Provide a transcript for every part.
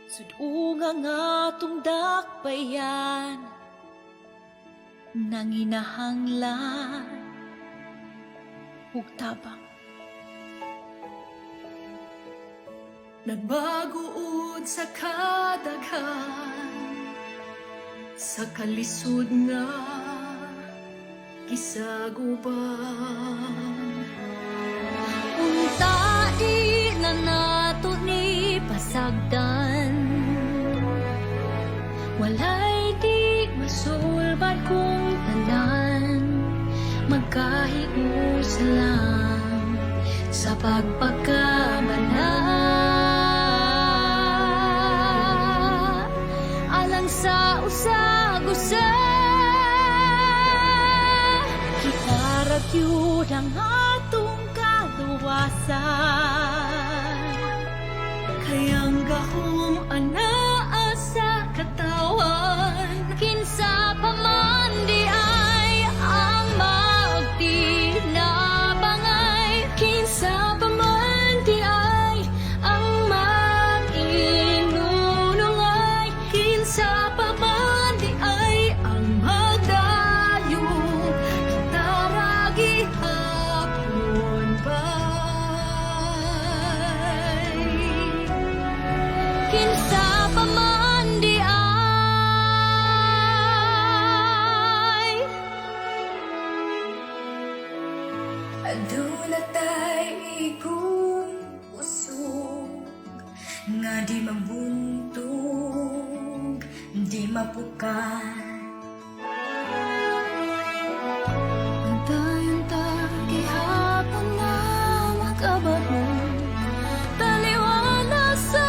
Sudunga nga tong dakbayan nang inahanglan ug tabang. Nagbaguod sa kadaghan, sa kalisod nga gisaguban. Unta di na nato ni pasagdan, walay di masulbad kung tanan, magkahius lang sa pagpagkamana. Alang sa usag-usa, kita ragyud ang atong kaluwasan. Kayang gahom anaa sa katawan, Kinsa pa man di ay ang magtinabangay. Kinsa pa man di ay ang mag-inunungay. kinsa pa man di ay ang magdayong taragi hapon bay. Kinsa pa man di ay Aduna tay ikong usog nga di mabuntog, di mapukan. Antayon-ta gihapon na mag-abarog, taliwala sa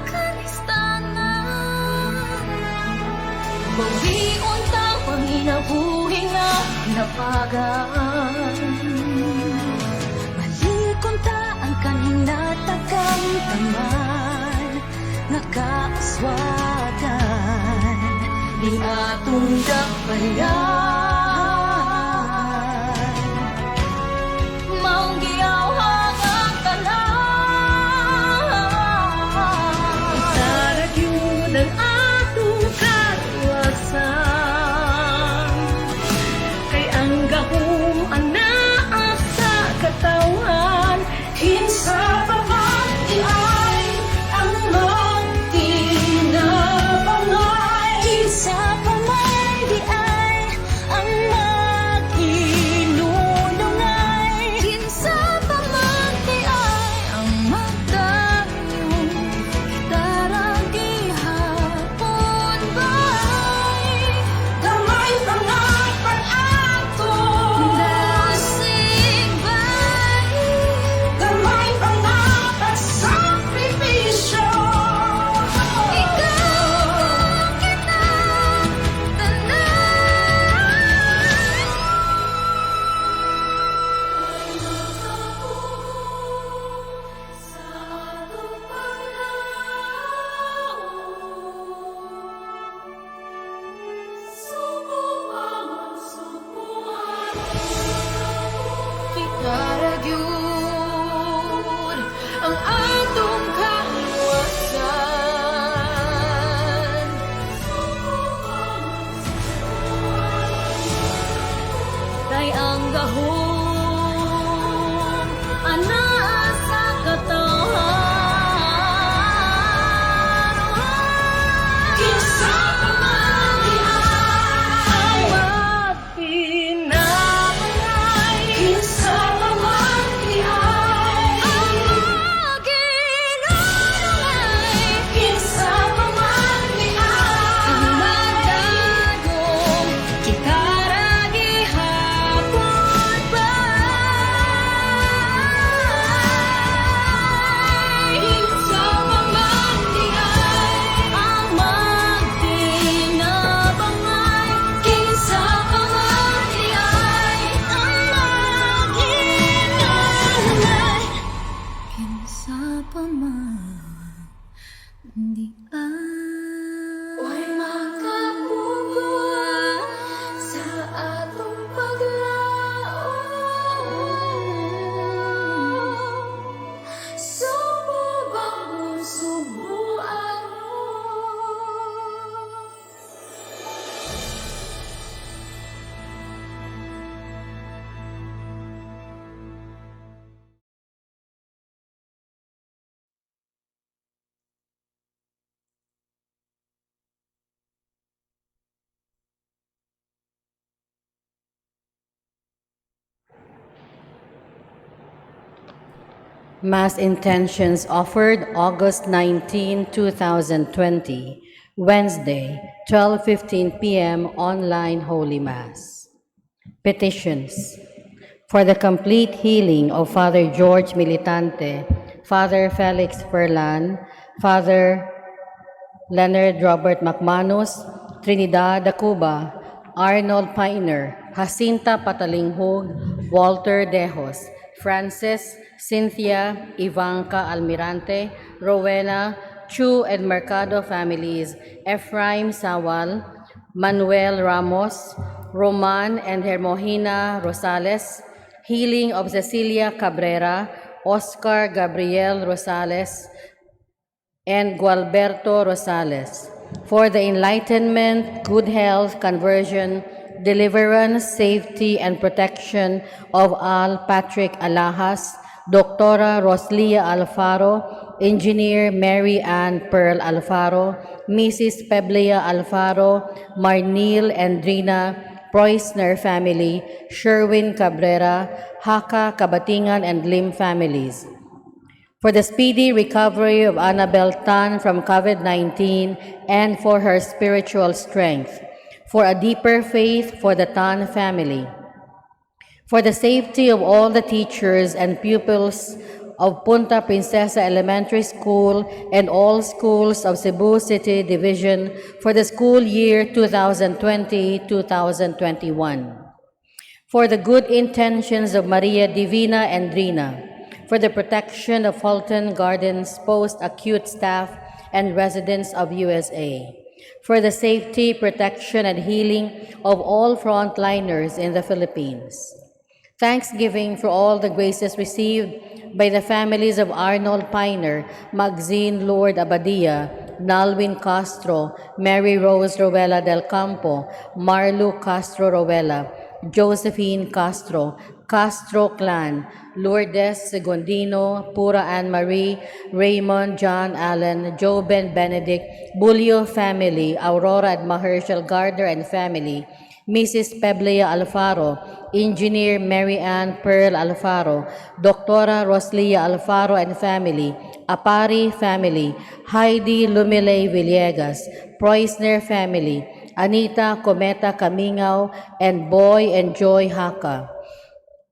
kalistanan. Bawion ta panginabuhi nga napagaan. Malikon ta ang kaninatagang taman, nakaaswagan di atong dakbayan. Maong giyawhang ang tanan, Taragyod ang atong kaluwasan, kay ang gahom anaa sa katawan. Kinsa pa man di ay ang magtinabangay. kinsa pa man di ay ang mag-inunungay. Kinsa pa man di ay ang magdayong daragi hapon bay. Gamay pa nga pag-ato, Dasig bay. gamay pa nga pagsakripisyo. Ikaw ang kita Kitaragyud ang atong kaluwasan, kay ang gahom anaa sa katawan. kinsa pa man di ay magtinabangay. Kinsa pa man di ay Maginunungay, kinsa pa man di ang ay magdayong kita ra gihapon bay. Mass intentions offered August 19, 2020, Wednesday, 12:15 p.m. online Holy Mass. Petitions for the complete healing of Father George Militante, Father Felix Ferlan, Father Leonard Robert McManus, Trinidad Acuba, Arnold Piner, Jacinta Patalinghog, Walter Dejos, Frances, Cynthia, Ivanka Almirante, Rowena, Chu and Mercado families, Ephraim Sawal, Manuel Ramos, Roman and Hermogena Rosales, healing of Cecilia Cabrera, Oscar Gabriel Rosales, and Gualberto Rosales, for the enlightenment, good health, conversion, deliverance, safety, and protection of Al Patrick Alahas, Doctora Roslia Alfaro, Engineer Mary Ann Pearl Alfaro, Mrs. Peblia Alfaro, Marnil and Drina Preussner family, Sherwin Cabrera, Haka Kabatingan and Lim families, for the speedy recovery of Annabel Tan from COVID-19 and for her spiritual strength, for a deeper faith for the Tan family, for the safety of all the teachers and pupils of Punta Princesa Elementary School and all schools of Cebu City Division for the school year 2020-2021, for the good intentions of Maria Divina and Drina, for the protection of Fulton Gardens post-acute staff and residents of USA, for the safety, protection, and healing of all frontliners in the Philippines. Thanksgiving for all the graces received by the families of Arnold Piner, Maxine Lord Abadia, Nalwin Castro, Mary Rose Rowella del Campo, Marlu Castro Rowella, Josephine Castro, Castro Clan, Lourdes Segundino, Pura Anne Marie, Raymond John Allen, Joben Benedict, Bulio family, Aurora and Mahershal Gardner and family, Mrs. Peblia Alfaro, Engineer Mary Ann Pearl Alfaro, Doctora Roslia Alfaro and family, Apari family, Heidi Lumile Villegas, Preussner family, Anita Cometa Camingao, and Boy and Joy Haka,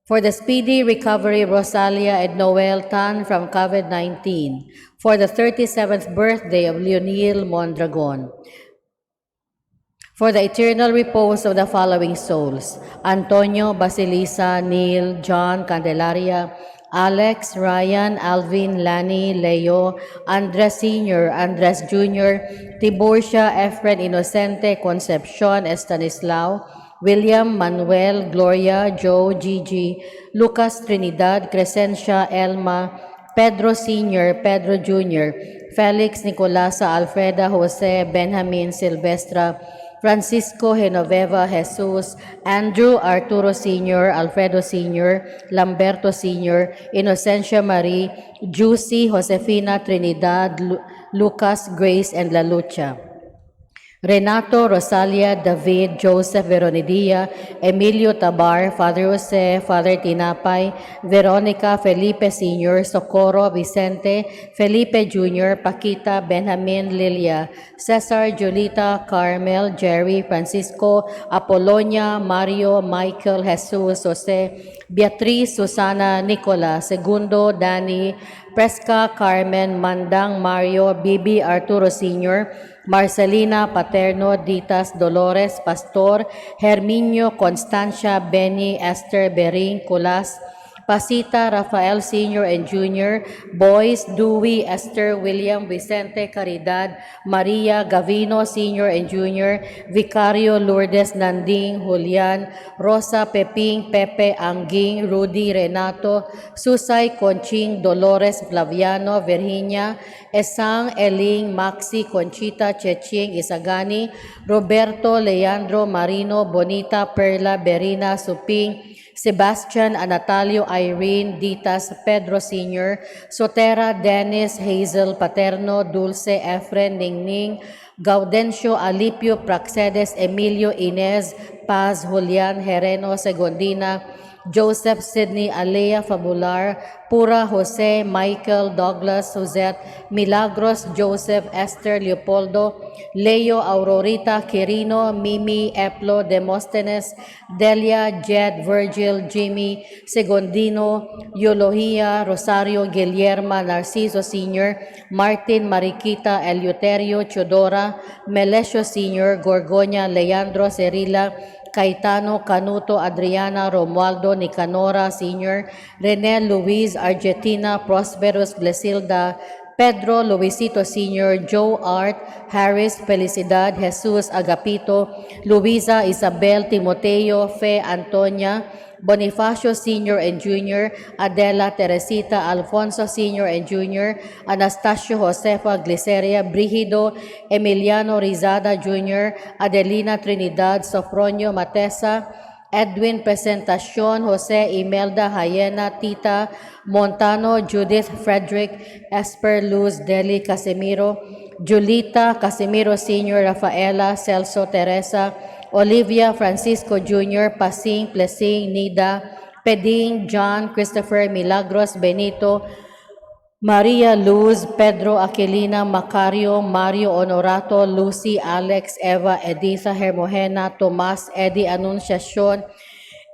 for the speedy recovery of Rosalia and Noel Tan from COVID-19, for the 37th birthday of Leonil Mondragon, for the eternal repose of the following souls: Antonio Basilisa, Neil, John Candelaria, Alex, Ryan, Alvin, Lani, Leo, Andres Sr., Andres Jr., Tiburcia, Efren Inocente, Concepcion, Estanislao, William, Manuel, Gloria, Joe, Gigi, Lucas Trinidad, Crescencia, Elma, Pedro Sr., Pedro Jr., Felix Nicolasa, Alfreda, Jose, Benjamin, Silvestra, Francisco Genoveva Jesus, Andrew Arturo Sr., Alfredo Sr., Lamberto Sr., Inocencia Marie, Juicy, Josefina Trinidad, Lucas, Grace, and La Lucha. Renato, Rosalia, David, Joseph, Veronidia, Emilio Tabar, Father Jose, Father Tinapay, Veronica, Felipe Sr., Socorro, Vicente, Felipe Jr., Paquita, Benjamin, Lilia, Cesar, Julita, Carmel, Jerry, Francisco, Apolonia, Mario, Michael, Jesus, Jose, Beatriz, Susana, Nicola, Segundo, Danny, Presca, Carmen, Mandang, Mario, Bibi, Arturo Sr., Marcelina, Paterno, Ditas, Dolores, Pastor, Herminio, Constancia, Benny, Esther, Bering, Culas, Pasita, Rafael Sr. and Jr., Boys, Dewey, Esther, William, Vicente, Caridad, Maria, Gavino Sr. and Jr., Vicario, Lourdes, Nanding, Julian, Rosa, Peping, Pepe, Anging, Rudy, Renato, Susay, Conching, Dolores, Flaviano, Virginia, Esang, Eling, Maxi, Conchita, Cheching, Isagani, Roberto, Leandro, Marino, Bonita, Perla, Berina, Suping, Sebastian, Anatalio, Irene, Ditas, Pedro Sr., Sotera, Dennis, Hazel, Paterno, Dulce, Efren, Ningning, Gaudencio, Alipio, Praxedes, Emilio, Inez, Paz, Julian, Hereno, Segondina, Joseph Sidney Alea Fabular, Pura Jose Michael Douglas Suzette, Milagros Joseph Esther Leopoldo, Leo Aurorita Quirino, Mimi Eplo Demosthenes, Delia Jed Virgil Jimmy Segondino, Eulohia Rosario Guillerma Narciso Sr., Martin Mariquita Eleuterio Chodora, Melesio Sr., Gorgonia Leandro Cerila, Caetano Canuto Adriana Romualdo Nicanora Sr., Rene Luis Argentina Prosperous Blesilda, Pedro Luisito Sr., Joe Art, Harris Felicidad Jesus Agapito, Luisa Isabel Timoteo Fe Antonia, Bonifacio Sr. and Jr., Adela Teresita Alfonso Sr. and Jr., Anastasio Josefa Gliceria Brigido, Emiliano Rizada Jr., Adelina Trinidad Sofronio Matesa, Edwin Presentacion, Jose Imelda Hayena, Tita Montano, Judith Frederick, Esper Luz Deli Casimiro, Julita Casimiro Sr., Rafaela Celso Teresa, Olivia Francisco Jr., Pasing Plesing Nida, Peding John Christopher Milagros Benito, Maria Luz, Pedro Aquilina, Macario, Mario Honorato, Lucy, Alex, Eva, Editha, Hermogena, Tomas, Eddie Anunciacion,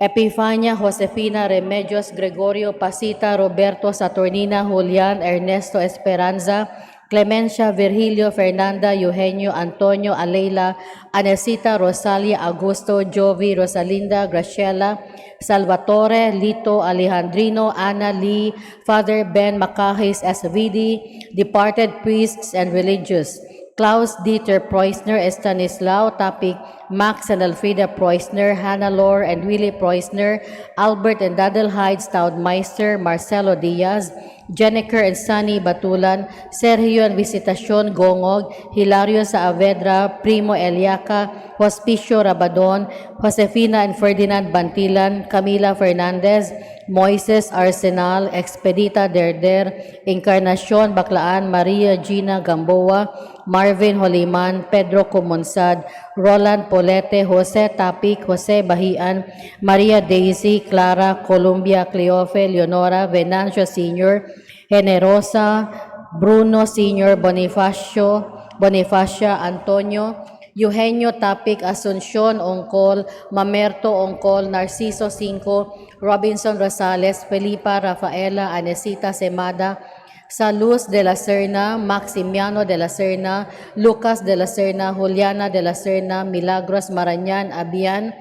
Epifania, Josefina, Remedios, Gregorio, Pasita, Roberto, Saturnina, Julian, Ernesto Esperanza, Clemencia, Virgilio, Fernanda, Eugenio, Antonio, Aleila, Anesita, Rosalia, Augusto, Jovi, Rosalinda, Graciela, Salvatore, Lito, Alejandrino, Anna Lee, Father Ben Macahis SVD, departed priests and religious, Klaus Dieter Preusner, Stanislao Tapik, Max and Alfreda Preusner, Hannah Lore and Willie Preusner, Albert and Dadelheid Staudmeister, Marcelo Diaz, Jennifer and Sunny Batulan, Sergio and Visitacion Gongog, Hilario Saavedra, Primo Eliaca, Hospicio Rabadon, Josefina and Ferdinand Bantilan, Camila Fernandez, Moises Arsenal, Expedita Derder, Encarnacion Baclaan, Maria Gina Gamboa, Marvin Holiman, Pedro Comonsad, Roland Polete, Jose Tapik, Jose Bahian, Maria Daisy, Clara, Columbia, Cleofe, Leonora, Venancio Sr., Generosa, Bruno Sr., Bonifacia, Antonio, Eugenio Tapik, Asuncion Ongkol, Mamerto Ongkol, Narciso Cinco, Robinson Rosales, Felipa Rafaela, Anesita Semada, Saluz de la Serna, Maximiano de la Serna, Lucas de la Serna, Juliana de la Serna, Milagros Marañan Abian,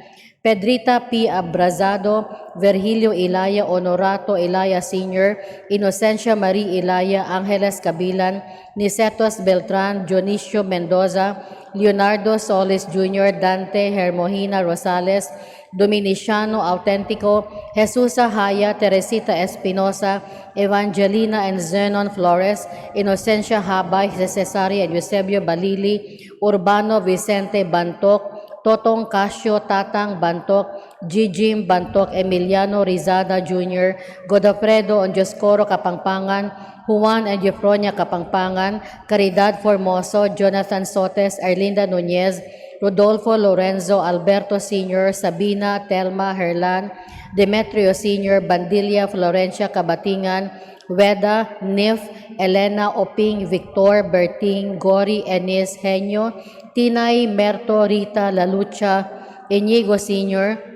Pedrita P. Abrazado, Virgilio Ilaya, Honorato Ilaya Sr., Inocencia Marie Ilaya, Angeles Cabilan, Nicetos Beltran, Dionisio Mendoza, Leonardo Solis Jr., Dante Hermogina Rosales, Dominiciano Autentico, Jesusa Haya, Teresita Espinosa, Evangelina and Zenon Flores, Inocencia Habay, Cesaria and Eusebio Balili, Urbano Vicente Bantok, Totong Casio Tatang Bantok, Gigim Bantok, Emiliano Rizada Jr., Godofredo Ondioscoro Kapangpangan, Juan and Eufronia Kapangpangan, Caridad Formoso, Jonathan Sotes, Erlinda Nunez, Rodolfo Lorenzo, Alberto Sr., Sabina, Telma Herlan, Demetrio Sr., Bandilia Florencia Kabatingan, Weda, Nif, Elena Oping, Victor, Berting, Gori, Enis, Henyo, Tinay, Merto, Rita, Lalucha, Inigo Sr.,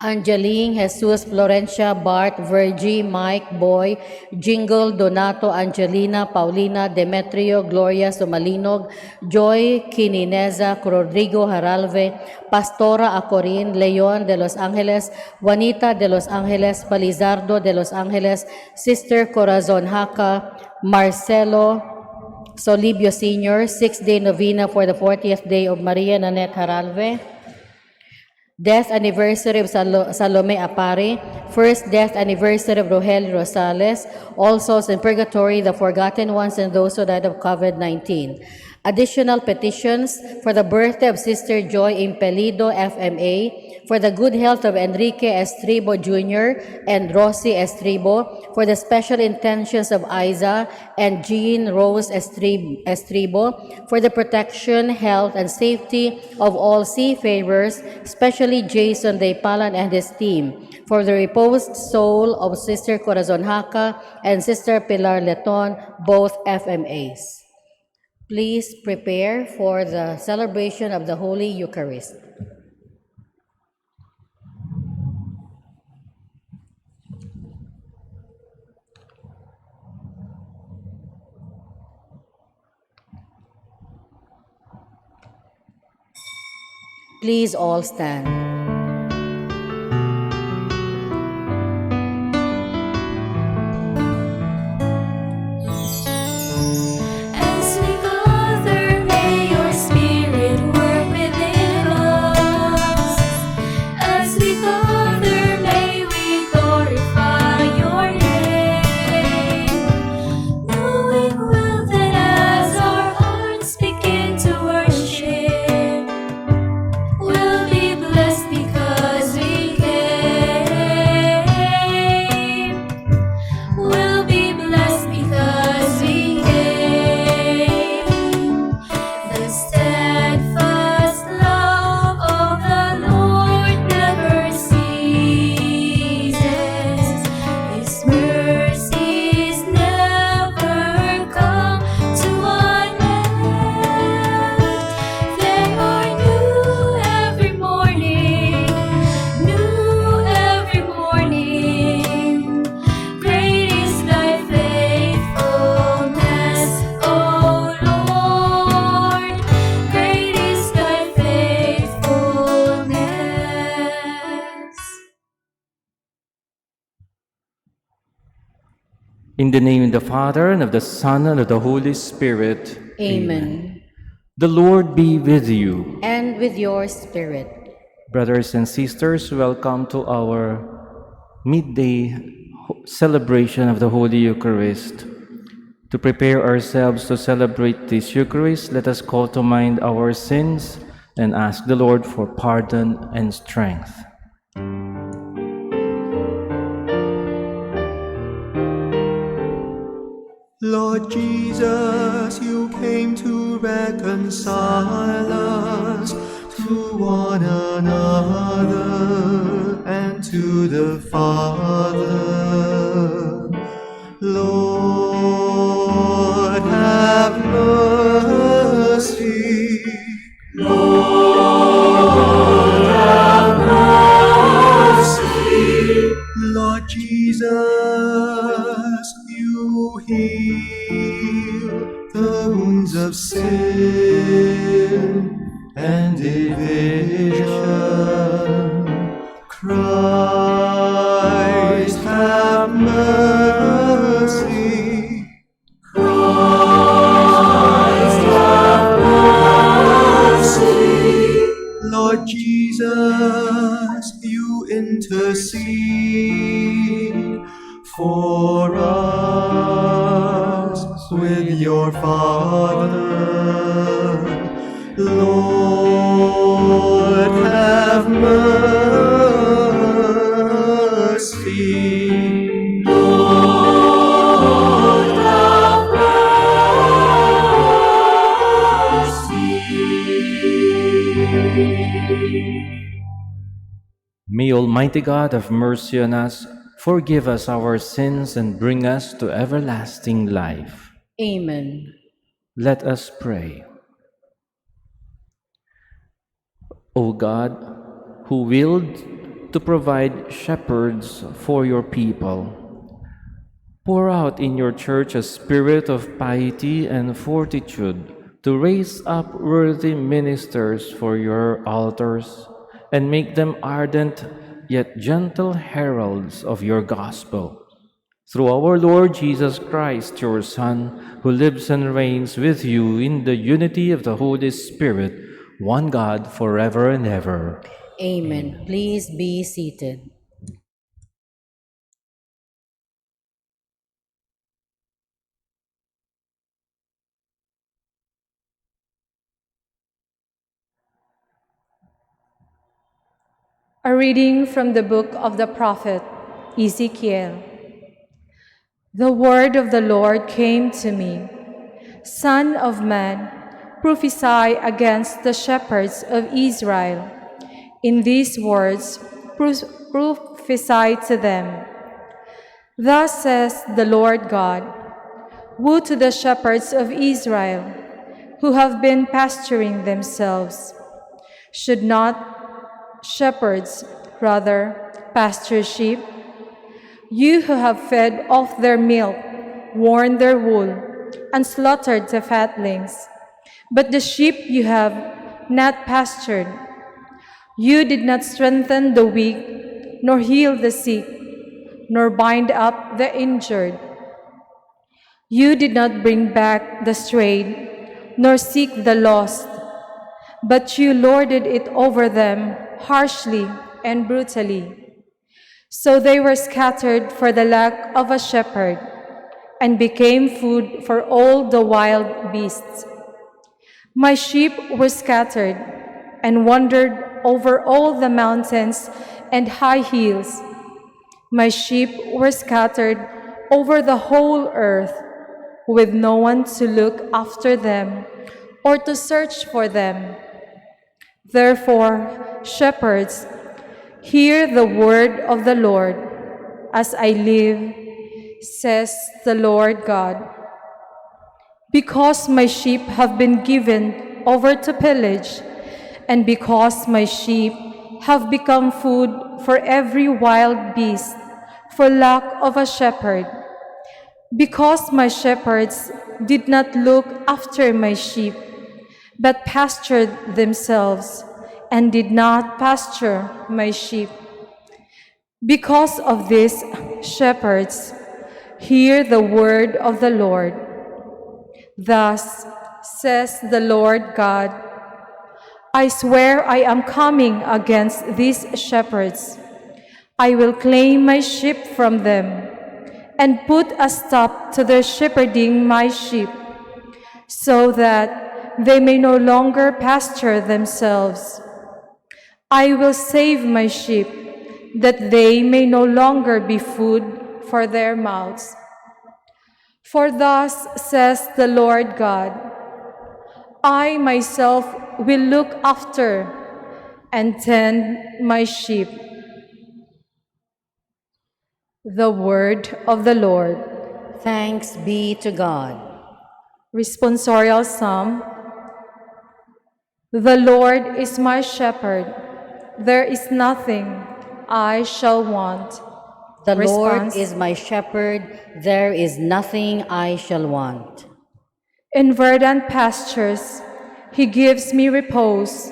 Angeline, Jesus, Florencia, Bart, Virgie, Mike, Boy, Jingle, Donato, Angelina, Paulina, Demetrio, Gloria Sumalinog, Joy, Kinineza, Rodrigo Haralve, Pastora Acorin, Leon de Los Angeles, Juanita de Los Angeles, Palizardo de Los Angeles, Sister Corazon Haka, Marcelo Solibio Sr., 6th-day novena for the 40th day of Maria Nanette Haralve. Death anniversary of Salome Apare, first death anniversary of Rogelio Rosales, all souls in purgatory, the forgotten ones and those who died of COVID-19. Additional petitions for the birthday of Sister Joy Impelido, FMA, for the good health of Enrique Estribo Jr. and Rosie Estribo, for the special intentions of Isa and Jean Rose Estribo, for the protection, health, and safety of all seafarers, especially Jason De Palan and his team, for the reposed soul of Sister Corazon Haka and Sister Pilar Leton, both FMAs. Please prepare for the celebration of the Holy Eucharist. Please all stand. As we gather, may your spirit work within us. As we gather, may we glorify your name. Knowing well that as our hearts begin to worship, we'll be blessed because we came. We'll be blessed because we came. The steadfast love of the Lord never ceases. His mercies never come to an end. They are new every morning, new every morning. Great is thy faithfulness, O Lord. Great is thy faithfulness. In the name of the Father, and of the Son, and of the Holy Spirit. Amen. The Lord be with you. And with your spirit. Brothers and sisters, welcome to our midday celebration of the Holy Eucharist. To prepare ourselves to celebrate this Eucharist, let us call to mind our sins and ask the Lord for pardon and strength. Lord Jesus, you came to reconcile us to one another and to the Father. Lord, have mercy. Lord, have mercy. Lord Jesus, you heal the wounds of sin and division. Christ, have mercy. Christ, have mercy. Lord Jesus, you intercede for us with your Father. Lord, have mercy. Lord, have mercy. May Almighty God have mercy on us, forgive us our sins, and bring us to everlasting life. Amen. Let us pray. O God, who willed to provide shepherds for your people, pour out in your church a spirit of piety and fortitude to raise up worthy ministers for your altars, and make them ardent yet gentle heralds of your gospel. Through our Lord Jesus Christ, your Son, who lives and reigns with you in the unity of the Holy Spirit, one God, forever and ever. Amen. Please be seated. A reading from the book of the prophet Ezekiel. The word of the Lord came to me. Son of man, prophesy against the shepherds of Israel. In these words, prophesy to them. Thus says the Lord God, woe to the shepherds of Israel, who have been pasturing themselves. Should not shepherds rather pasture sheep? You who have fed off their milk, worn their wool, and slaughtered the fatlings, but the sheep you have not pastured. You did not strengthen the weak, nor heal the sick, nor bind up the injured. You did not bring back the strayed, nor seek the lost, but you lorded it over them harshly and brutally. So they were scattered for the lack of a shepherd, and became food for all the wild beasts. My sheep were scattered, and wandered over all the mountains and high hills. My sheep were scattered over the whole earth, with no one to look after them or to search for them. Therefore, shepherds, hear the word of the Lord. As I live, says the Lord God, because my sheep have been given over to pillage, and because my sheep have become food for every wild beast, for lack of a shepherd, because my shepherds did not look after my sheep, but pastured themselves, and did not pasture my sheep. Because of this, shepherds, hear the word of the Lord. Thus says the Lord God, I swear I am coming against these shepherds. I will claim my sheep from them, and put a stop to their shepherding my sheep, so that they may no longer pasture themselves. I will save my sheep, that they may no longer be food for their mouths. For thus says the Lord God, I myself will look after and tend my sheep. The word of the Lord. Thanks be to God. Responsorial Psalm. The Lord is my shepherd. There is nothing I shall want. The Response. Lord is my shepherd, there is nothing I shall want. In verdant pastures, he gives me repose.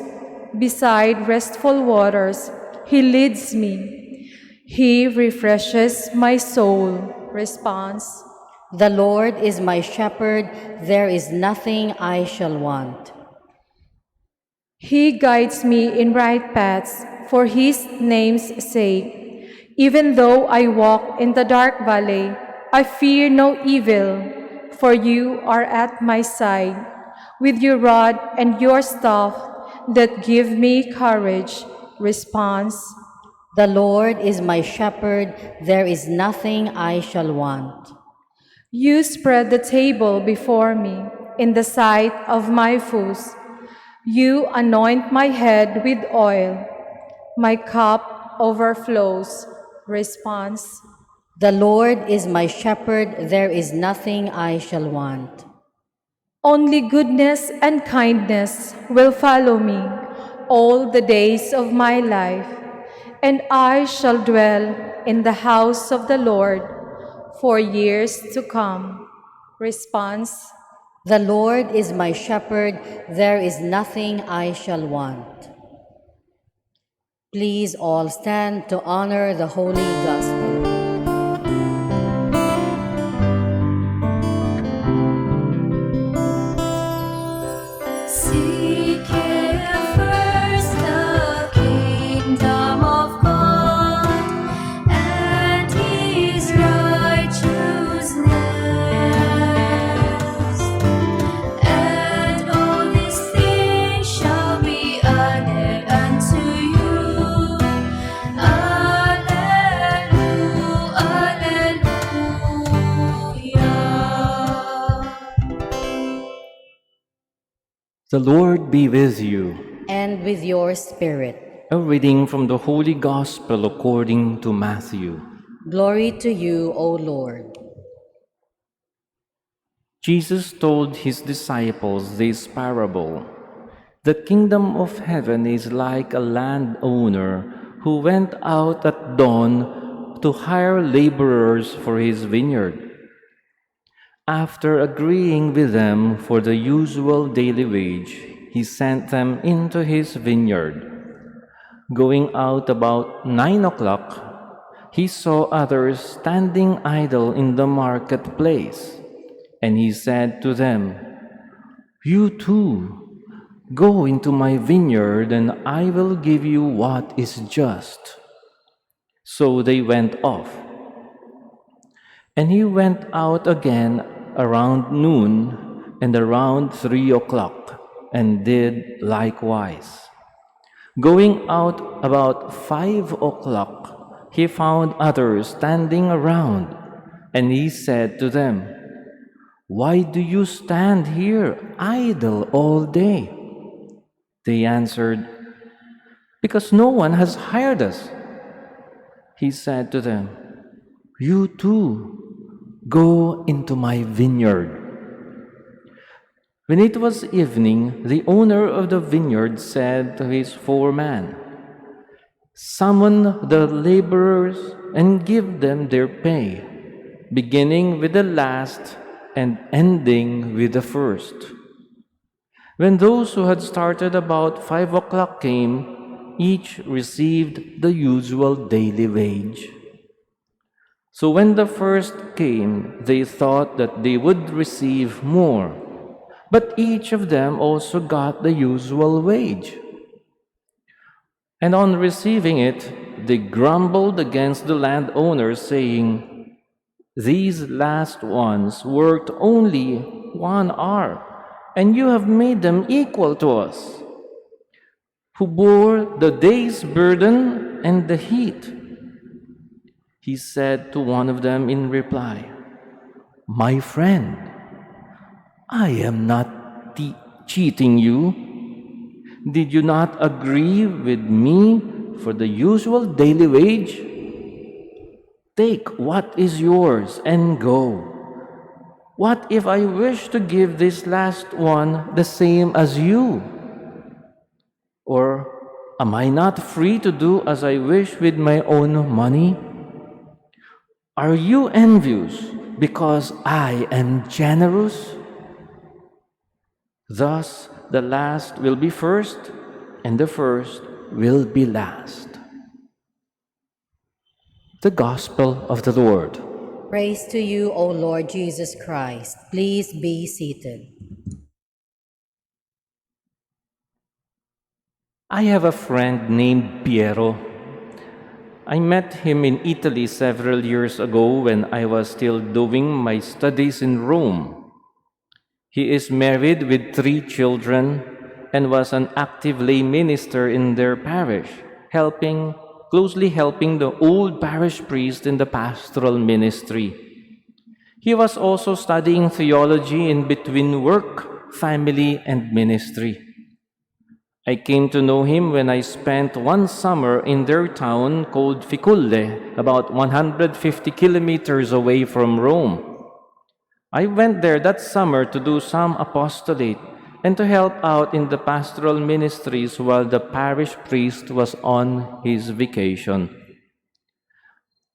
Beside restful waters, he leads me. He refreshes my soul. Response. The Lord is my shepherd, there is nothing I shall want. He guides me in right paths for his name's sake. Even though I walk in the dark valley, I fear no evil, for you are at my side. With your rod and your staff that give me courage. Response. The Lord is my shepherd, there is nothing I shall want. You spread the table before me in the sight of my foes. You anoint my head with oil. My cup overflows. Response. The Lord is my shepherd, there is nothing I shall want. Only goodness and kindness will follow me all the days of my life, and I shall dwell in the house of the Lord for years to come. Response. The Lord is my shepherd, there is nothing I shall want. Please all stand to honor the Holy Gospel. Seek ye first the kingdom of God and his righteousness, and all these things shall be added unto you. The Lord be with you. And with your spirit. A reading from the Holy Gospel according to Matthew. Glory to you, O Lord. Jesus told his disciples this parable. The kingdom of heaven is like a landowner who went out at dawn to hire laborers for his vineyard. After agreeing with them for the usual daily wage, he sent them into his vineyard. Going out about 9 o'clock, he saw others standing idle in the marketplace, and he said to them, "You too, go into my vineyard, and I will give you what is just." So they went off. And he went out again around noon and around 3 o'clock, and did likewise. Going out about 5 o'clock, he found others standing around, and he said to them, "Why do you stand here idle all day?" They answered, "Because no one has hired us." He said to them, "You too, go into my vineyard." When it was evening, the owner of the vineyard said to his foreman, "Summon the laborers and give them their pay, beginning with the last and ending with the first." When those who had started about 5 o'clock came, each received the usual daily wage. So when the first came, they thought that they would receive more, but each of them also got the usual wage. And on receiving it, they grumbled against the landowner, saying, "These last ones worked only 1 hour, and you have made them equal to us, who bore the day's burden and the heat." He said to one of them in reply, "My friend, I am not cheating you. Did you not agree with me for the usual daily wage? Take what is yours and go. What if I wish to give this last one the same as you? Or am I not free to do as I wish with my own money? Are you envious because I am generous?" Thus the last will be first, and the first will be last. The Gospel of the Lord. Praise to you, O Lord Jesus Christ. Please be seated. I have a friend named Piero. I met him in Italy several years ago when I was still doing my studies in Rome. He is married with 3 children and was an active lay minister in their parish, closely helping the old parish priest in the pastoral ministry. He was also studying theology in between work, family, and ministry. I came to know him when I spent one summer in their town called Ficulle, about 150 kilometers away from Rome. I went there that summer to do some apostolate and to help out in the pastoral ministries while the parish priest was on his vacation.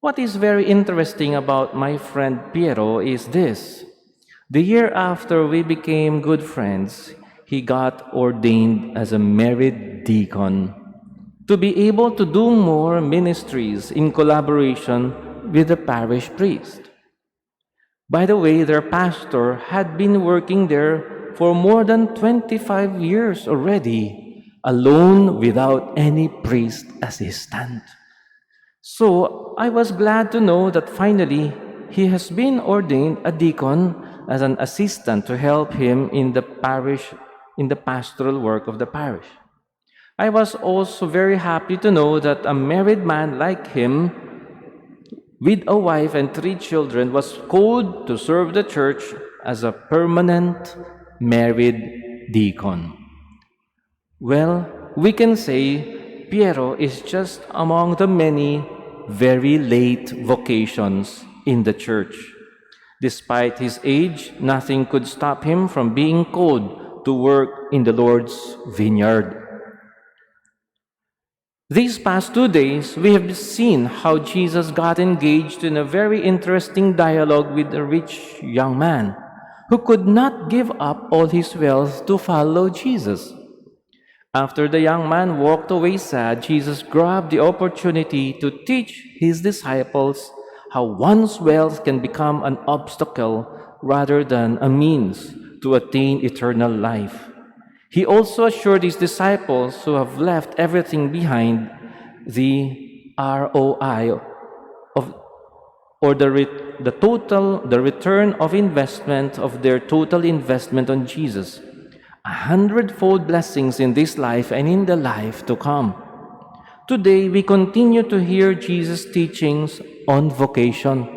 What is very interesting about my friend Piero is this. The year after we became good friends, he got ordained as a married deacon to be able to do more ministries in collaboration with the parish priest. By the way, their pastor had been working there for more than 25 years already, alone without any priest assistant. So I was glad to know that finally he has been ordained a deacon as an assistant to help him in the parish, in the pastoral work of the parish. I was also very happy to know that a married man like him, with a wife and 3 children, was called to serve the church as a permanent married deacon. Well, we can say Piero is just among the many very late vocations in the church. Despite his age, nothing could stop him from being called to work in the Lord's vineyard. These past 2 days, we have seen how Jesus got engaged in a very interesting dialogue with a rich young man who could not give up all his wealth to follow Jesus. After the young man walked away sad, Jesus grabbed the opportunity to teach his disciples how one's wealth can become an obstacle rather than a means to attain eternal life. He also assured his disciples who have left everything behind the ROI of or the return of investment of their total investment on Jesus. 100-fold blessings in this life and in the life to come. Today, we continue to hear Jesus' teachings on vocation,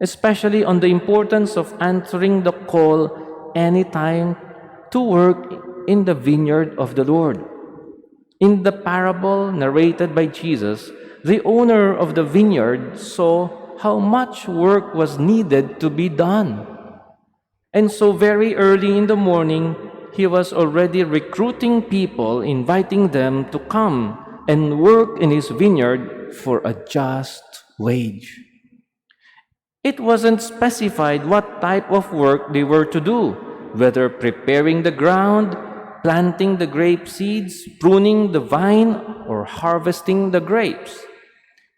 especially on the importance of answering the call anytime to work in the vineyard of the Lord. In the parable narrated by Jesus, the owner of the vineyard saw how much work was needed to be done. And so very early in the morning, he was already recruiting people, inviting them to come and work in his vineyard for a just wage. It wasn't specified what type of work they were to do, whether preparing the ground, planting the grape seeds, pruning the vine, or harvesting the grapes.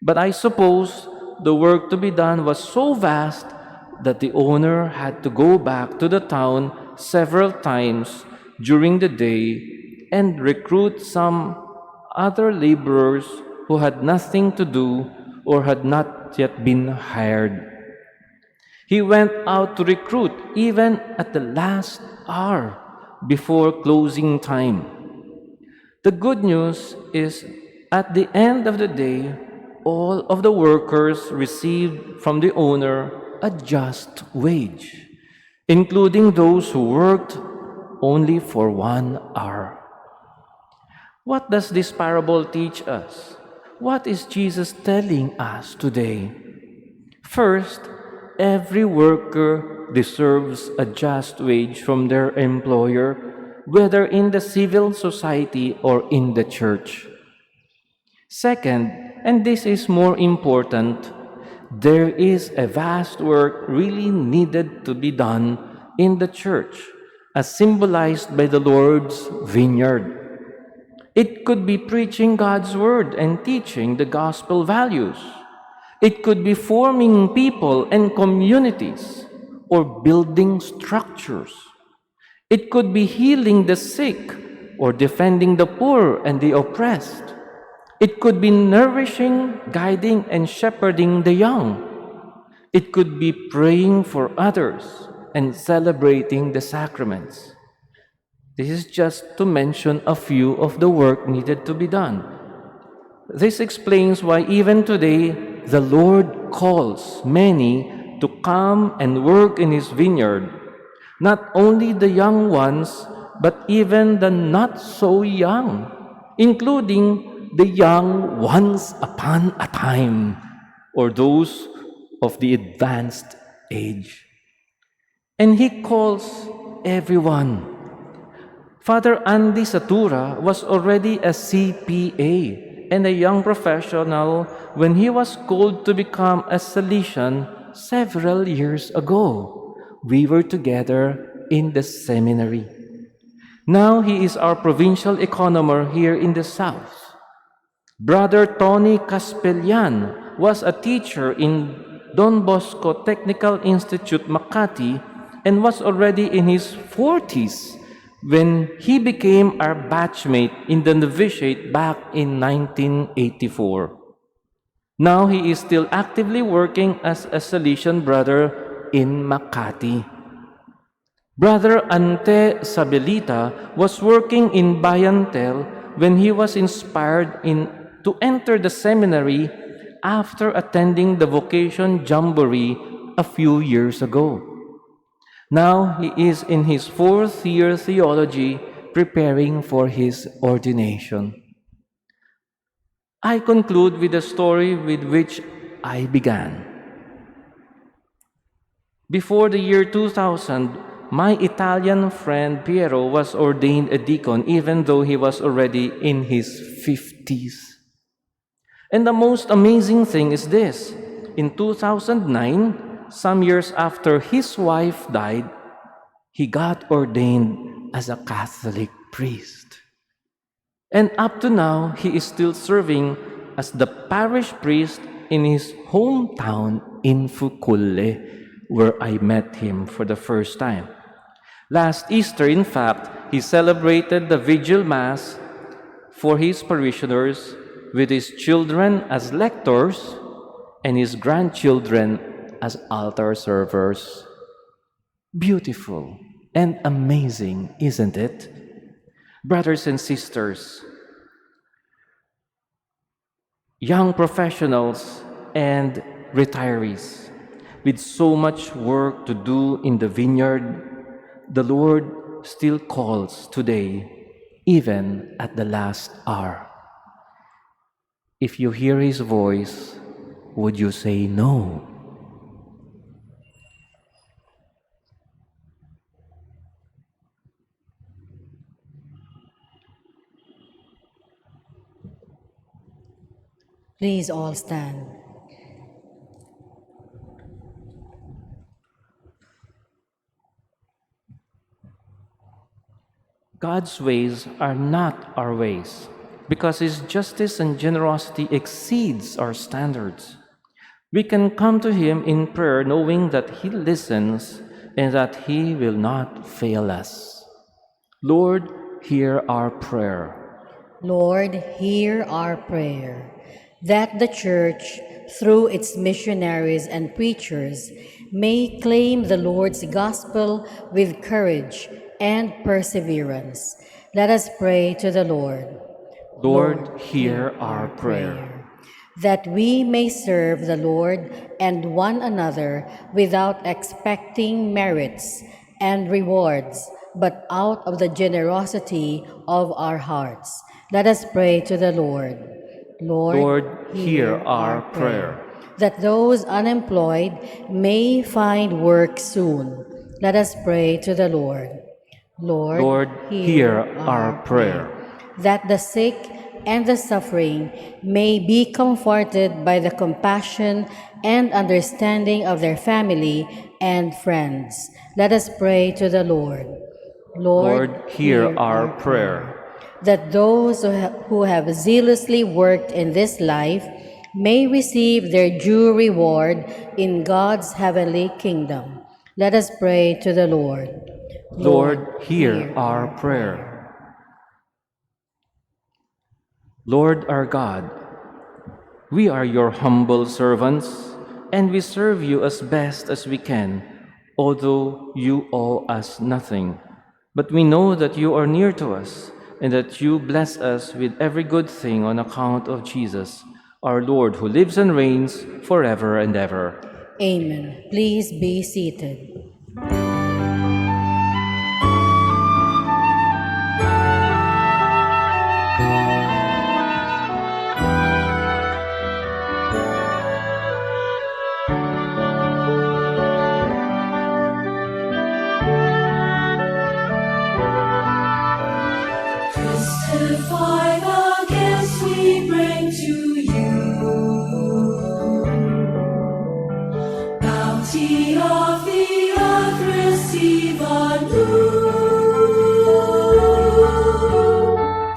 But I suppose the work to be done was so vast that the owner had to go back to the town several times during the day and recruit some other laborers who had nothing to do or had not yet been hired. He went out to recruit even at the last hour before closing time. The good news is, at the end of the day, all of the workers received from the owner a just wage, including those who worked only for 1 hour. What does this parable teach us? What is Jesus telling us today? First, every worker deserves a just wage from their employer, whether in the civil society or in the church. Second, and this is more important, there is a vast work really needed to be done in the church, as symbolized by the Lord's vineyard. It could be preaching God's word and teaching the gospel values. It could be forming people and communities or building structures. It could be healing the sick or defending the poor and the oppressed. It could be nourishing, guiding, and shepherding the young. It could be praying for others and celebrating the sacraments. This is just to mention a few of the work needed to be done. This explains why even today, the Lord calls many to come and work in His vineyard, not only the young ones, but even the not so young, including the young once upon a time, or those of the advanced age. And He calls everyone. Father Andy Satura was already a CPA and a young professional when he was called to become a Salesian several years ago. We were together in the seminary. Now he is our provincial economer here in the south. Brother Tony Caspellan was a teacher in Don Bosco Technical Institute, Makati, and was already in his 40s when he became our batchmate in the novitiate back in 1984. Now he is still actively working as a Salesian brother in Makati. Brother Ante Sabelita was working in Bayantel when he was inspired to enter the seminary after attending the vocation jamboree a few years ago. Now he is in his 4th year theology preparing for his ordination. I conclude with the story with which I began. Before the year 2000, my Italian friend Piero was ordained a deacon even though he was already in his 50s. And the most amazing thing is this. In 2009, some years after his wife died, he got ordained as a Catholic priest. And up to now, he is still serving as the parish priest in his hometown in Fukulle, where I met him for the first time. Last Easter, in fact, he celebrated the Vigil Mass for his parishioners with his children as lectors and his grandchildren as altar servers. Beautiful and amazing, isn't it? Brothers and sisters, young professionals and retirees, with so much work to do in the vineyard, the Lord still calls today, even at the last hour. If you hear His voice, would you say no? Please all stand. God's ways are not our ways, because His justice and generosity exceeds our standards. We can come to Him in prayer knowing that He listens and that He will not fail us. Lord, hear our prayer. Lord, hear our prayer, that the Church, through its missionaries and preachers, may claim the Lord's gospel with courage and perseverance. Let us pray to the Lord. Lord, hear our prayer. That we may serve the Lord and one another without expecting merits and rewards, but out of the generosity of our hearts. Let us pray to the Lord. Lord, hear our prayer. That those unemployed may find work soon. Let us pray to the Lord. Lord, hear our prayer. That the sick and the suffering may be comforted by the compassion and understanding of their family and friends. Let us pray to the Lord. Lord, hear our prayer. That those who have zealously worked in this life may receive their due reward in God's heavenly kingdom. Let us pray to the Lord. Lord, hear our prayer. Lord our God, we are your humble servants, and we serve you as best as we can, although you owe us nothing. But we know that you are near to us, and that you bless us with every good thing on account of Jesus, our Lord, who lives and reigns forever and ever. Amen. Please be seated. Testify the gifts we bring to you. Bounty of the earth receive anew.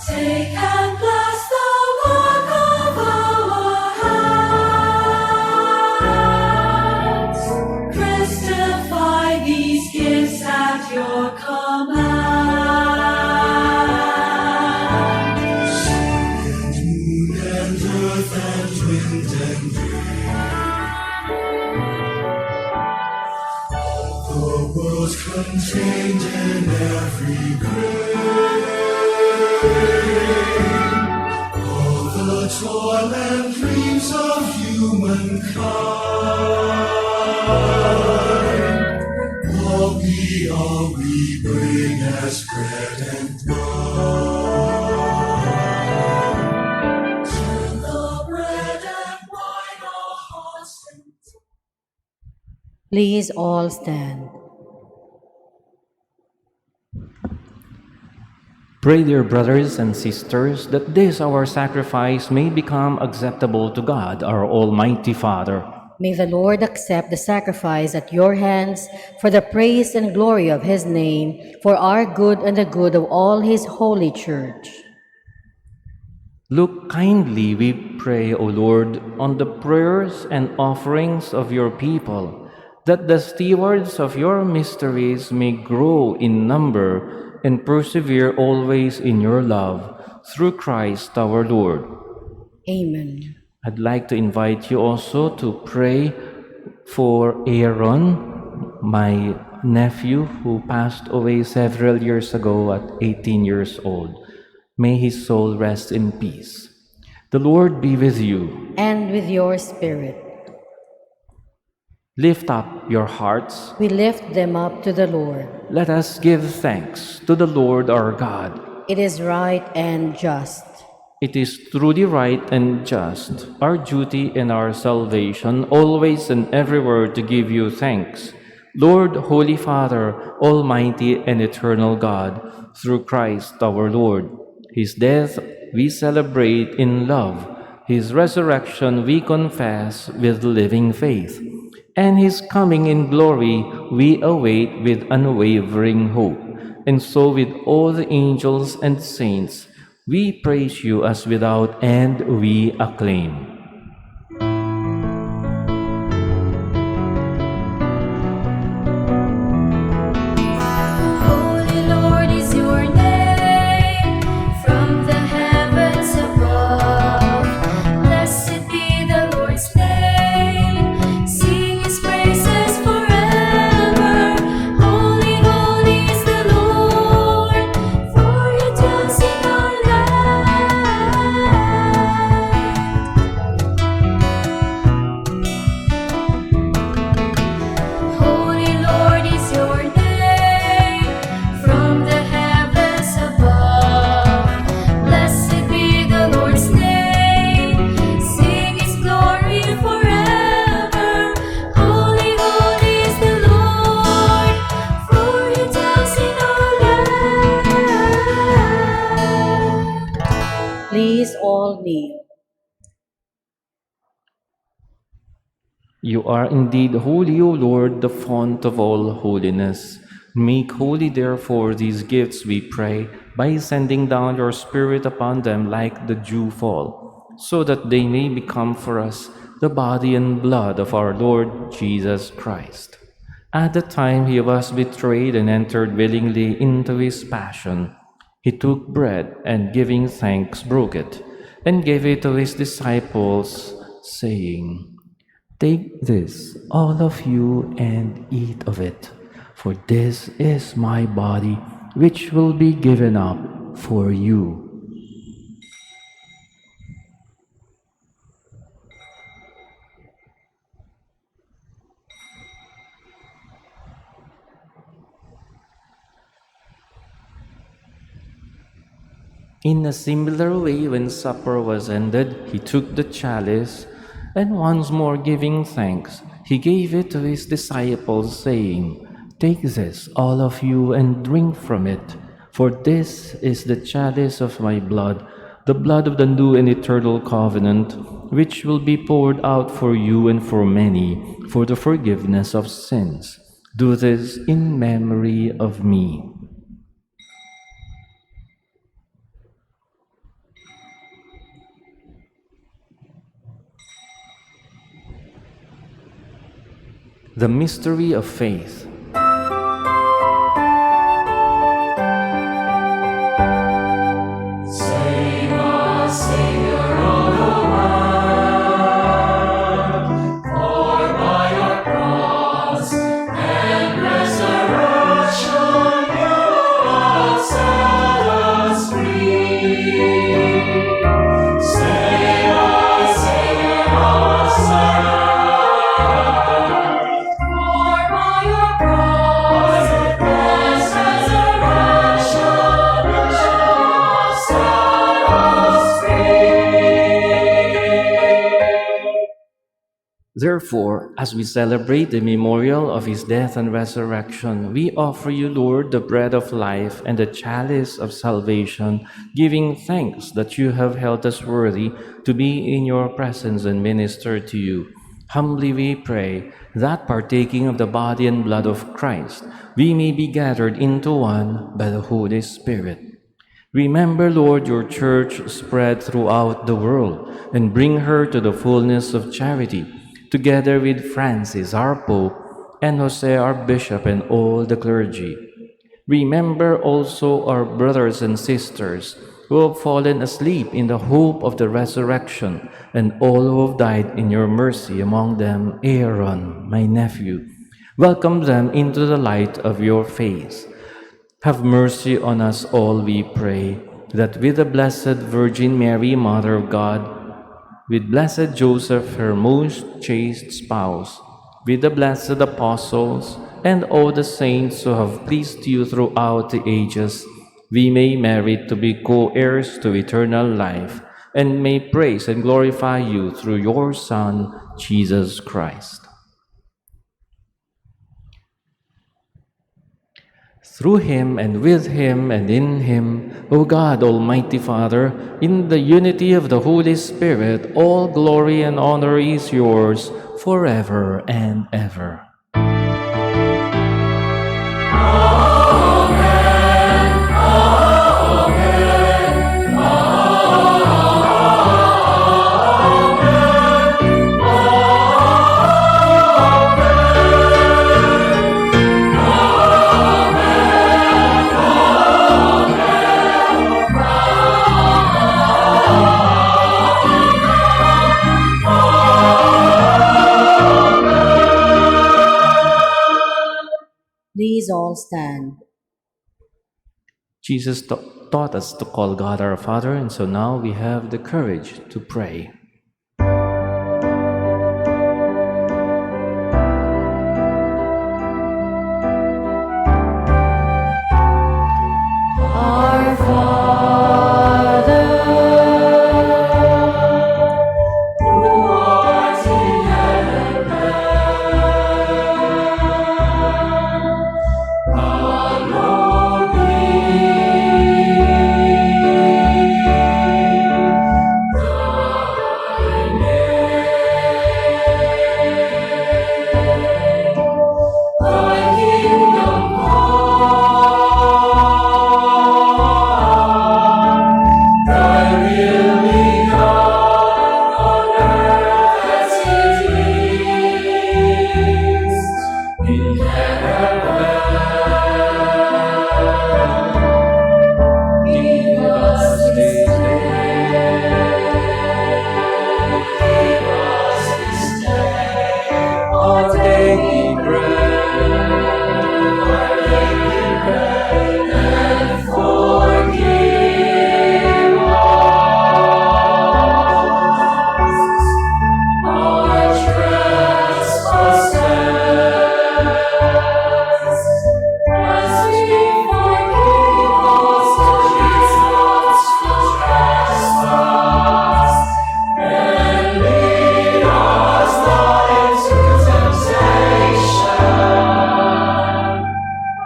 Take and bless the work of our hands. Christify these gifts at your command. Contained in every grain, all the toil and dreams of humankind, all be all we bring as bread and wine. Turn the bread and wine our hearts into. Please all stand. Pray, dear brothers and sisters, that this our sacrifice may become acceptable to God, our Almighty Father. May the Lord accept the sacrifice at your hands for the praise and glory of his name, for our good and the good of all his holy church. Look kindly, we pray, O Lord, on the prayers and offerings of your people, that the stewards of your mysteries may grow in number and persevere always in your love, through Christ our Lord. Amen. I'd like to invite you also to pray for Aaron, my nephew who passed away several years ago at 18 years old. May his soul rest in peace. The Lord be with you. And with your spirit. Lift up your hearts. We lift them up to the Lord. Let us give thanks to the Lord our God. It is right and just. It is truly right and just, our duty and our salvation, always and everywhere to give you thanks, Lord, Holy Father, Almighty and eternal God, through Christ our Lord. His death we celebrate in love, his resurrection we confess with living faith, and his coming in glory we await with unwavering hope. And so with all the angels and saints, we praise you as without end we acclaim. Holy Lord is your name, from the heavens above. Blessed be the Lord's name, sing his praises forever. Holy, holy is the Lord, for he dwells in our land. Holy Lord is your name, from the heavens above. Blessed be the Lord's name, sing his glory forever. Holy, holy is the Lord, for he dwells in our land. Please all kneel. You are indeed holy, O Lord, the font of all holiness. Make holy, therefore, these gifts, we pray, by sending down your Spirit upon them like the dew fall, so that they may become for us the body and blood of our Lord Jesus Christ. At the time he was betrayed and entered willingly into his passion, he took bread and, giving thanks, broke it and gave it to his disciples, saying, "Take this, all of you, and eat of it, for this is my body, which will be given up for you." In a similar way, when supper was ended, he took the chalice, and once more giving thanks, he gave it to his disciples, saying, "Take this, all of you, and drink from it, for this is the chalice of my blood, the blood of the new and eternal covenant, which will be poured out for you and for many for the forgiveness of sins. Do this in memory of me." The mystery of faith. Sing our Savior of the world, for by your cross and resurrection you have set us free. Sing our Savior, our Savior, for by your cross Therefore, as we celebrate the memorial of his death and resurrection, we offer you, Lord, the bread of life and the chalice of salvation, giving thanks that you have held us worthy to be in your presence and minister to you. Humbly we pray that, partaking of the body and blood of Christ, we may be gathered into one by the Holy Spirit. Remember, Lord, your church spread throughout the world, and bring her to the fullness of charity, together with Francis, our Pope, and Jose, our Bishop, and all the clergy. Remember also our brothers and sisters who have fallen asleep in the hope of the resurrection, and all who have died in your mercy, among them Aaron, my nephew. Welcome them into the light of your face. Have mercy on us all, we pray, that with the Blessed Virgin Mary, Mother of God, with blessed Joseph, her most chaste spouse, with the blessed apostles, and all the saints who have pleased you throughout the ages, we may merit to be co-heirs to eternal life, and may praise and glorify you through your Son, Jesus Christ. Through him, and with him, and in him, O God, Almighty Father, in the unity of the Holy Spirit, all glory and honor is yours forever and ever. Please all stand. Jesus taught us to call God our Father, and so now we have the courage to pray. Our Father, Who art in heaven, hallowed be thy name. Thy kingdom come, thy will be done on earth as it is in heaven. Give us this day our daily bread, and forgive us our trespasses, as we forgive those who trespass, and lead us not into temptation,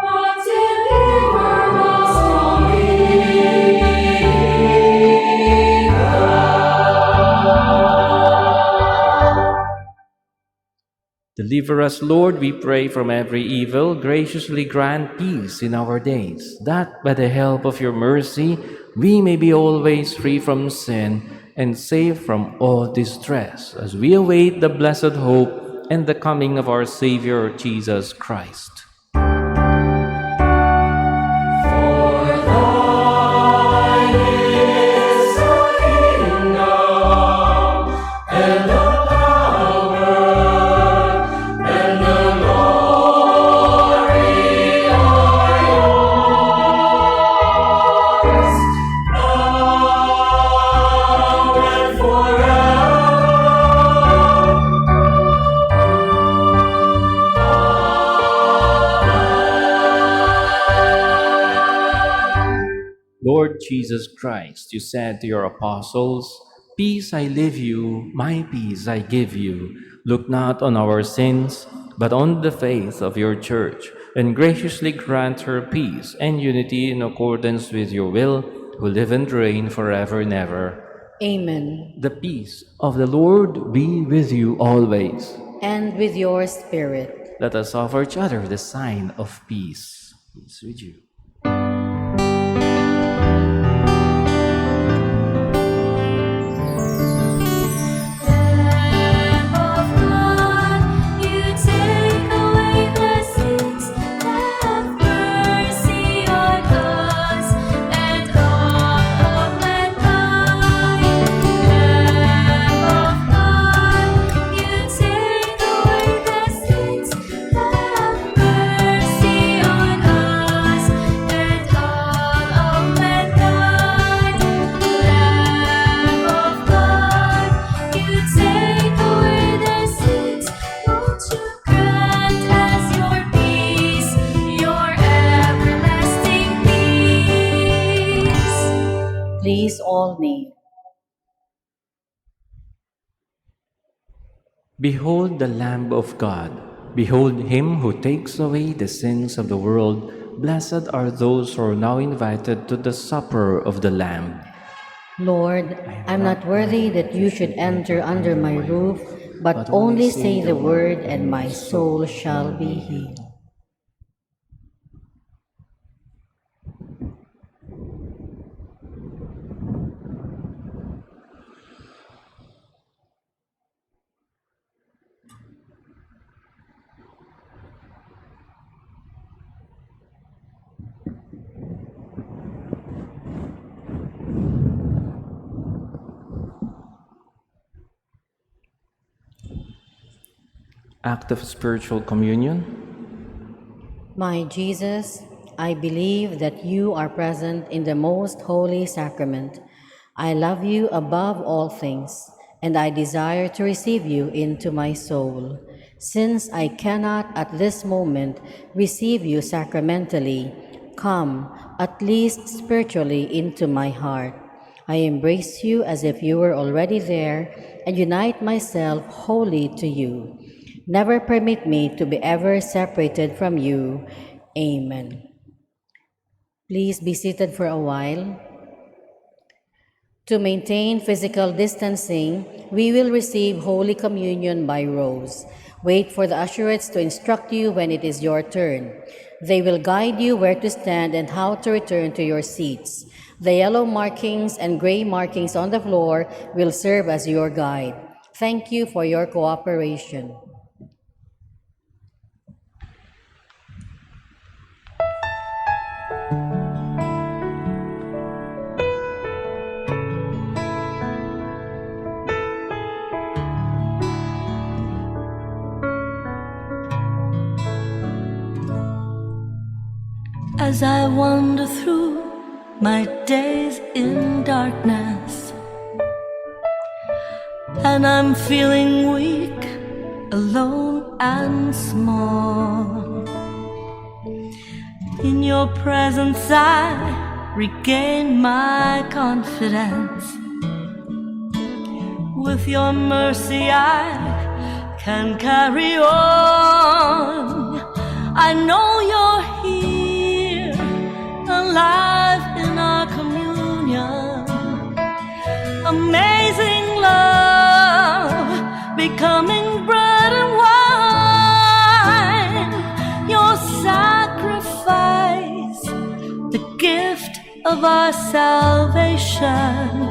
but deliver us from evil. Deliver us, Lord, we pray, from every evil. Graciously grant peace in our days, that by the help of your mercy we may be always free from sin and safe from all distress, as we await the blessed hope and the coming of our Savior, Jesus Christ. For thine is the kingdom, and the power, and the glory are yours, now and Lord Jesus Christ, you said to your apostles, "Peace I leave you, my peace I give you. Look not on our sins, but on the faith of your church, and graciously grant her peace and unity in accordance with your will, who live and reign forever and ever. Amen. The peace of the Lord be with you always. And with your spirit. Let us offer each other the sign of peace. Peace with you. Lamb of God, you take away the sins. Have mercy on us and all of mankind. Lamb of God, you take away the sins. Have mercy on us and all of mankind. Lamb of God, you take away the sins. Won't you grant us your peace, your everlasting peace? Please all kneel. Behold the Lamb of God. Behold him who takes away the sins of the world. Blessed are those who are now invited to the supper of the Lamb. Lord, I'm not worthy that you should enter under my roof, but only say the word, and my soul shall be healed. Act of spiritual communion. My Jesus, I believe that you are present in the most holy sacrament. I love you above all things, and I desire to receive you into my soul. Since I cannot at this moment receive you sacramentally, come, at least spiritually, into my heart. I embrace you as if you were already there and unite myself wholly to you. Never permit me to be ever separated from you. Amen. Please be seated for a while. To maintain physical distancing, we will receive Holy Communion by rows. Wait for the usherates to instruct you when it is your turn. They will guide you where to stand and how to return to your seats. The yellow markings and gray markings on the floor will serve as your guide. Thank you for your cooperation. As I wander through my days in darkness, and I'm feeling weak, alone and small, in your presence I regain my confidence. With your mercy I can carry on. I know you're here, alive in our communion. Amazing love, becoming bread and wine. Your sacrifice, the gift of our salvation.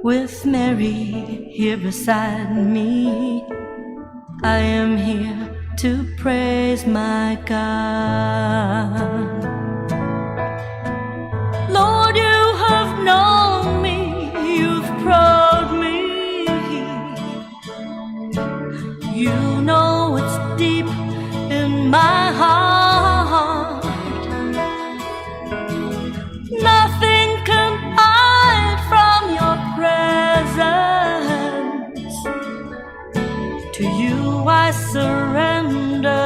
With Mary here beside me, I am here to praise my God. Lord, you have known me, you've probed me. You know what's deep in my heart. Nothing can hide from your presence. To you I surrender,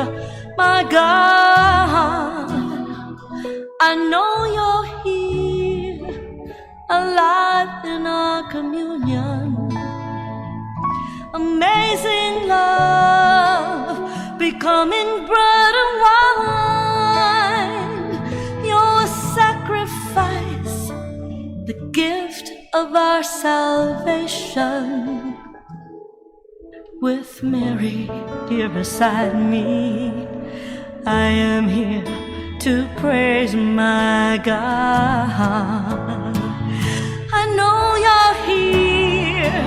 my God. I know you're here, alive in our communion. amazing love, becoming bread and wine, your sacrifice, the gift of our salvation. With Mary here beside me, I am here to praise my God. I know you're here,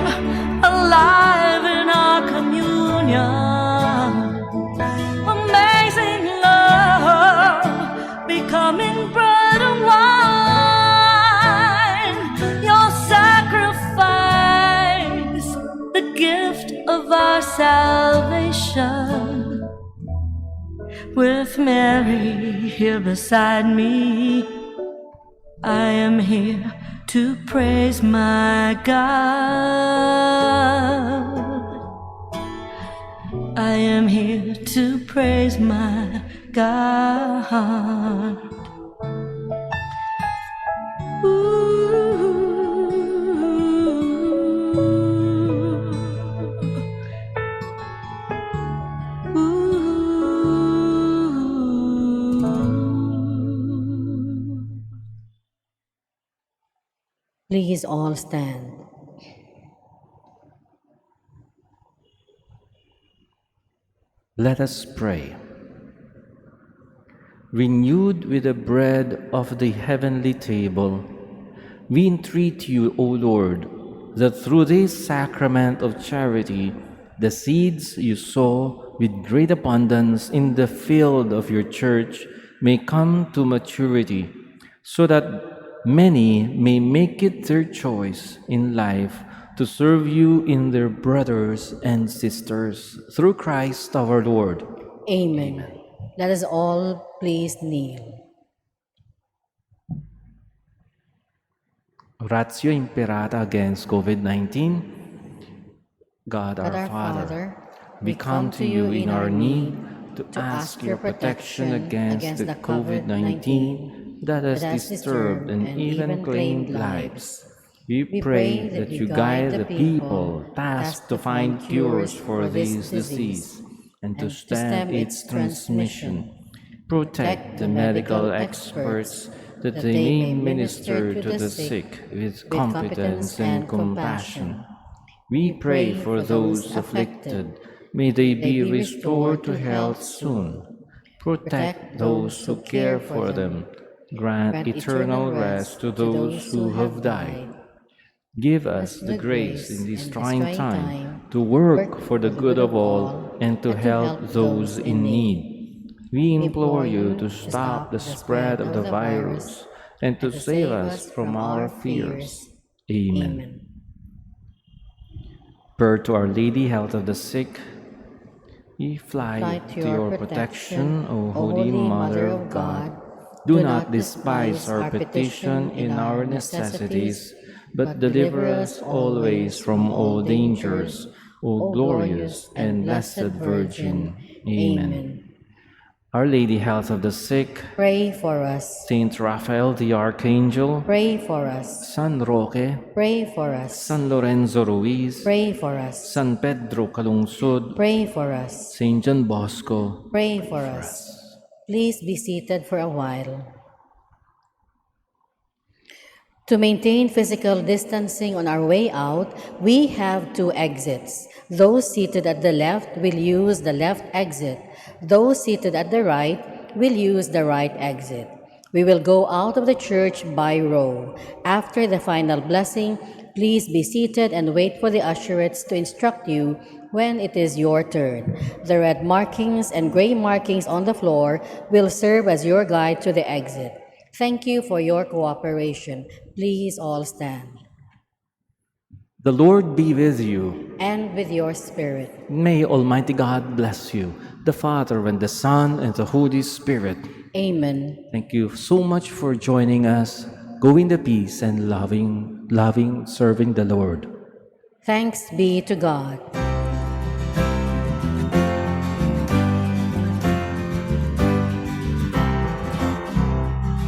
alive in our communion. Amazing love, becoming bread and wine. Your sacrifice, the gift of our salvation. With Mary here beside me, I am here to praise my God. I am here to praise my God. Please all stand. Let us pray. Renewed with the bread of the heavenly table, we entreat you, O Lord, that through this sacrament of charity, the seeds you sow with great abundance in the field of your church may come to maturity, so that many may make it their choice in life to serve you in their brothers and sisters. Through Christ our Lord. Amen. Let us all please kneel. Ratio imperata against COVID-19. God God our Father, we come to you in our need to ask your protection against the COVID-19 that has disturbed and even claimed lives. We pray that you guide the people tasked to find cures for this disease and to stem its transmission. Protect the medical experts that they may minister to the sick with competence and compassion. We pray for those afflicted. May they be restored to health soon. Protect those who care for them. Grant eternal rest to those who have died. Give us the grace in this trying time to work for the good of all and to help those in need. We implore you to stop the spread of the virus and to save us from our fears. Amen. Prayer to Our Lady, Health of the Sick. We fly to your protection, O Holy Mother of God. Do not despise our petition in our necessities, but deliver us always from all dangers, O glorious and blessed Virgin. Amen. Our Lady, Health of the Sick. Pray for us. Saint Raphael the Archangel. Pray for us. San Roque. Pray for us. San Lorenzo Ruiz. Pray for us. San Pedro Calungsod. Pray for us. Saint John Bosco. Pray for us. Please be seated for a while. To maintain physical distancing on our way out, we have two exits. Those seated at the left will use the left exit. Those seated at the right will use the right exit. We will go out of the church by row. After the final blessing, please be seated and wait for the usherettes to instruct you when it is your turn. The red markings and gray markings on the floor will serve as your guide to the exit. Thank you for your cooperation. Please all stand. The Lord be with you. And with your spirit. May Almighty God bless you, the Father and the Son and the Holy Spirit. Amen. Thank you so much for joining us. Go in the peace and loving, serving the Lord. Thanks be to God.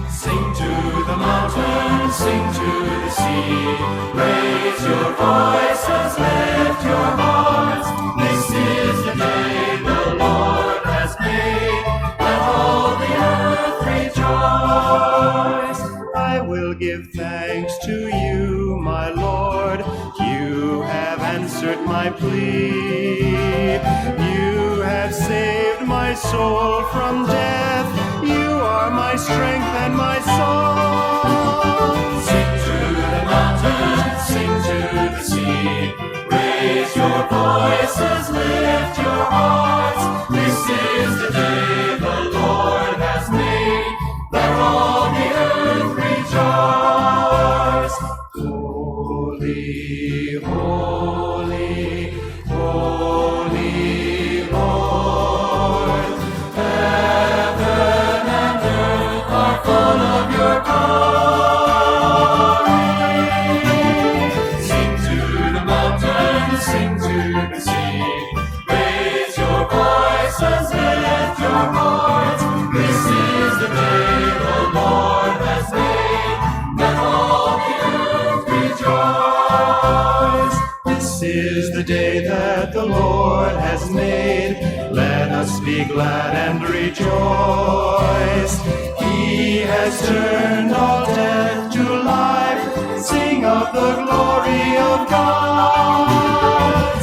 Sing to the mountains, sing to the sea. Raise your voices, lift your hearts. This is the day the Lord has made. Let all the earth rejoice. I will give thanks to you, my Lord. You have answered my plea. You have saved my soul from death. You are my strength and my song. Sing to the mountains, sing to the sea. Raise your voices, lift your hearts. This is the day the Lord has made. Let all the earth rejoice. Holy, holy, holy Lord. Heaven and earth are full of your glory. Sing to the mountains, sing to the sea. Raise your voices, lift your hearts. This is the day the Lord has made. Let all the earth rejoice. This is the day that the Lord has made. Let us be glad and rejoice. He has turned all death to life. Sing of the glory of God.